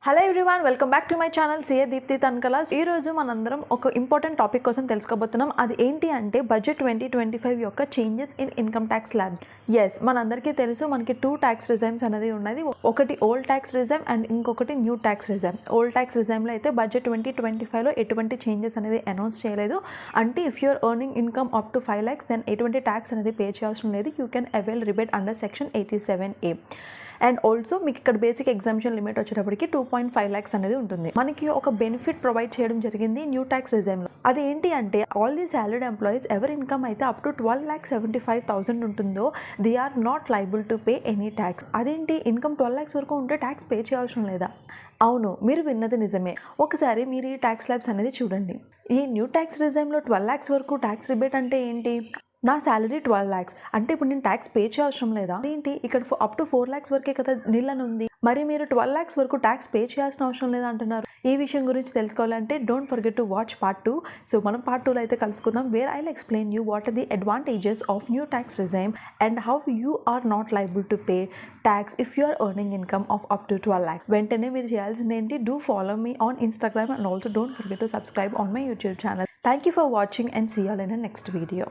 Hello everyone, welcome back to my channel CA Deepthi Tankala. ఈ రోజు మనందరం ఒక ఇంపార్టెంట్ టాపిక్ కోసం తెలుసుకోబోతున్నాం. అది ఏంటి అంటే బడ్జెట్ 2025 యొక్క changes in income tax slabs. Yes, మనందరికీ తెలుసు మనకి 2 ట్యాక్స్ రిజైమ్స్ అనేది ఉన్నది. ఒకటి ఓల్డ్ ట్యాక్స్ రిజైమ్ అండ్ ఇంకొకటి new tax regime. Old tax రిజైమ్లో అయితే బడ్జెట్ 2025లో ఎటువంటి చేంజెస్ అనేది అనౌన్స్ చేయలేదు. అంటే if you're earning income up to 5 lakhs then ఎటువంటి ట్యాక్స్ అనేది పే చేయాల్సిన లేదు. You can avail rebate under section 87A. And also మీకు ఇక్కడ బేసిక్ ఎగ్జామ్షన్ లిమిట్ వచ్చేటప్పటికి 2.5 lakhs అనేది ఉంటుంది. మనకి ఒక బెనిఫిట్ ప్రొవైడ్ చేయడం జరిగింది న్యూ ట్యాక్స్ రిజైమ్లో. అది ఏంటి అంటే ఆల్ ది సాలరీడ్ ఎంప్లాయీస్ ఎవరి ఇన్కమ్ అయితే అప్ టు 12,75,000 ఉంటుందో they are not liable to pay any tax. అదేంటి, ఇన్కమ్ 12 lakhs వరకు ఉంటే ట్యాక్స్ పే చేయాల్సిన లేదా? అవును, మీరు విన్నది నిజమే. ఒకసారి మీరు ఈ ట్యాక్స్ స్లాబ్స్ అనేది చూడండి. ఈ న్యూ ట్యాక్స్ రిజైమ్లో 12 lakhs వరకు ట్యాక్స్ రిబేట్ అంటే ఏంటి? నా శాలరీ 12 lakhs అంటే ఇప్పుడు నేను ట్యాక్స్ పే చేయవసరం లేదా? ఏంటి, ఇక్కడ అప్ టు 4 lakhs వరకే కదా నిల్లని ఉంది. మరి మీరు 12 lakhs వరకు ట్యాక్స్ పే చేయాల్సిన అవసరం లేదా అంటున్నారు. ఈ విషయం గురించి తెలుసుకోవాలంటే don't forget to watch part 2. So మనం పార్ట్ 2లో అయితే కలుసుకుందాం, where I will explain you what are the advantages of new tax regime and how you are not liable to pay tax if you are earning income of up to 12 lakhs. వెంటనే మీరు చేయాల్సింది ఏంటి, do follow me on Instagram and also don't forget to subscribe on my YouTube channel. Thank you for watching and see you all in the next video.